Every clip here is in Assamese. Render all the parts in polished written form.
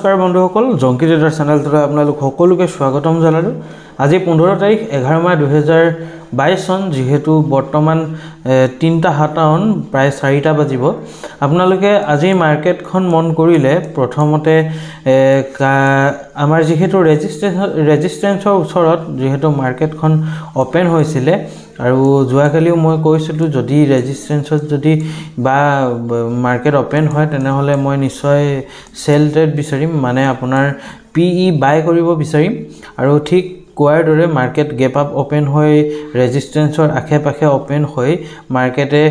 নমস্কাৰ বন্ধুসকল জংকি ট্ৰেডাৰ চেনেলটোলৈ আপোনালোক সকলোকে স্বাগতম জনালোঁ আজি 15 তাৰিখ 11 মাহ 2022 চন যেহেতু বৰ্তমান 3:57 প্ৰায় 4টা বাজিব আপোনালোকে আজি মাৰ্কেটখন মন কৰিলে প্ৰথমতে আমাৰ যেহেতু ৰেজিস্ট্যান্সৰ ওচৰত যেহেতু মাৰ্কেটখন ওপেন হৈছিলে আৰু যোৱাকালিও মই কৈছিলোঁ যদি ৰেজিস্ট্যান্সত যদি বা মাৰ্কেট ওপেন হয় তেনেহলে মই নিশ্চয় সেল ট্ৰেড বিচাৰিম মানে আপোনাৰ পিই বাই কৰিব বিচাৰিম আৰু ঠিক কোৱাৰ দৰে মাৰ্কেট গেপ আপ ওপেন হৈ ৰেজিস্ট্যান্সৰ আশে-পাশে ওপেন হৈ মাৰ্কেটে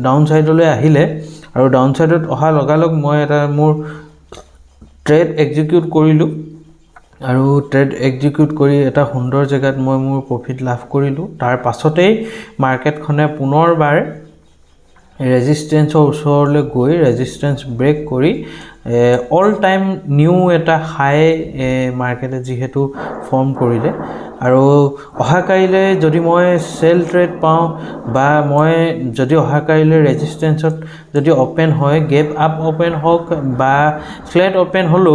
ডাউন সাইডলৈ আহিলে আৰু ডাউন সাইডত অহা লগালগ মই এটা মোৰ ট্ৰেড এক্সিকিউট কৰিলোঁ আৰু ট্ৰেড এক্সিকিউট কৰি এটা সুন্দৰ জায়গাত মই মোৰ প্ৰফিট লাভ কৰিলোঁ তাৰ পাছতেই মাৰ্কেটখনে পুনৰবাৰ ৰেজিস্ট্যান্সৰ ওচৰলৈ গৈ ৰেজিস্ট্যান্স ব্ৰেক কৰি অল টাইম নিউ এটা হাই মাৰ্কেটে যেহেতু ফৰ্ম কৰিলে আৰু অহাকাইলৈ যদি মই সেল ট্ৰেড পাওঁ বা মই যদি অহাকাইলৈ ৰেজিস্ট্যান্সত যদি ওপেন হয় গেপ আপ ওপেন হওক বা ফ্লেট ওপেন হলো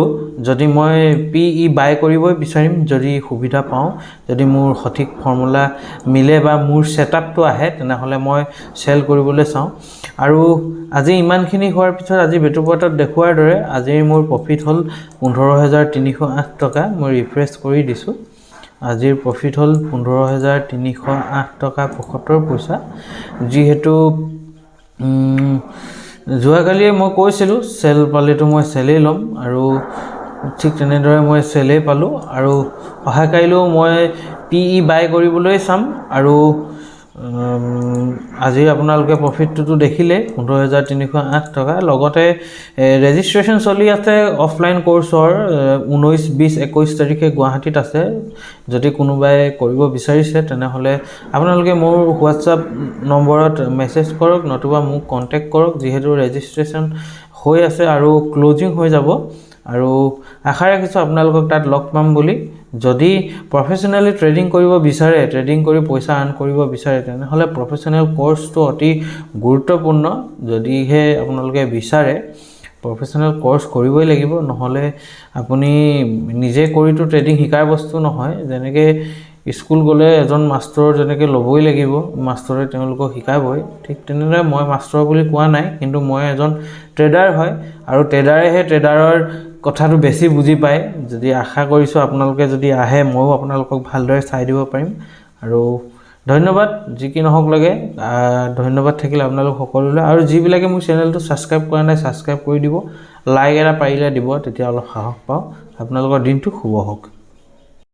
যদি মই পিই বাই কৰিবই বিচাৰিম যদি সুবিধা পাওঁ যদি মোৰ সঠিক ফৰ্মুলা মিলে বা মোৰ সেটআপটো আহে তেনেহলে মই সেল কৰিবলৈ চাওঁ আৰু আজি ইমানখিনি হোৱাৰ পিছত আজি বেটুপটত দেখুৱাৰ দৰে আজি মোৰ প্ৰফিট হল 15308 টকা মই ৰিফ্ৰেছ কৰি দিছো আজিৰ প্ৰফিট হল 15308 টকা 75 পইচা যেহেতু যোৱাকালি মই কৈছিলো সেল পালেটো মই সেলেই লম আৰু ঠিক তেনেদৰে মই সেলেই পালো আৰু অহাকাইলৈ মই পিই বাই কৰিবলৈ চাম আৰু আজি আপোনালোকে প্ৰফিটটো দেখিলে 15308 টকা লগতে ৰেজিস্ট্ৰেচন চলি আছে অফলাইন কোৰ্সৰ 19 20 21 তাৰিখে গুৱাহাটীত আছে যদি কোনোবাই কৰিব বিচাৰিছে তেনেহলে আপোনালোকে মোৰ WhatsApp নম্বৰত মেছেজ কৰক নতুবা মোক কন্টাক্ট কৰক যেহেতু ৰেজিস্ট্ৰেচন হৈ আছে আৰু ক্লোজিং হৈ যাব আৰু আশা ৰাখিছো আপোনালোকক তাত লগ পাম বুলি যদি প্ৰফেশনালি ট্ৰেডিং কৰিব বিচাৰে ট্ৰেডিং কৰি পইচা আৰ্ন কৰিব বিচাৰে তেনেহলে প্ৰফেশনাল কোৰ্সটো অতি গুৰুত্বপূৰ্ণ যদি হে আপোনালোকে বিচাৰে প্ৰফেশনাল কোৰ্স কৰিবই লাগিব নহলে আপুনি নিজে কৰিটো ট্ৰেডিং শিকাৰ বস্তু নহয় যেনেকে স্কুল গলে এজন মাষ্টৰ যেনেকে লবই লাগিব মাষ্টৰে তেওঁলোকক শিকাবই ঠিক তেনেদৰে মই মাষ্টৰ বুলি কোৱা নাই কিন্তু মই এজন ট্ৰেডাৰ হয় আৰু ট্ৰেডাৰেহে ট্ৰেডাৰৰ কথাটো বেছি বুজি পায় যদি আশা কৰিছো আপোনালোকে যদি আহে মইও আপোনালোকক ভালদৰে চাই দিব পাৰিম আৰু ধন্যবাদ যি কি নহওক লাগে ধন্যবাদ থাকিলে আপোনালোক সকলোলৈ আৰু যিবিলাকে মোৰ চেনেলটো সাবস্ক্ৰাইব কৰা নাই সাবস্ক্ৰাইব কৰি দিব লাইক এটা পাৰিলে দিব তেতিয়া অলপ সাহস পাওঁ আপোনালোকৰ দিনটো শুভ হওক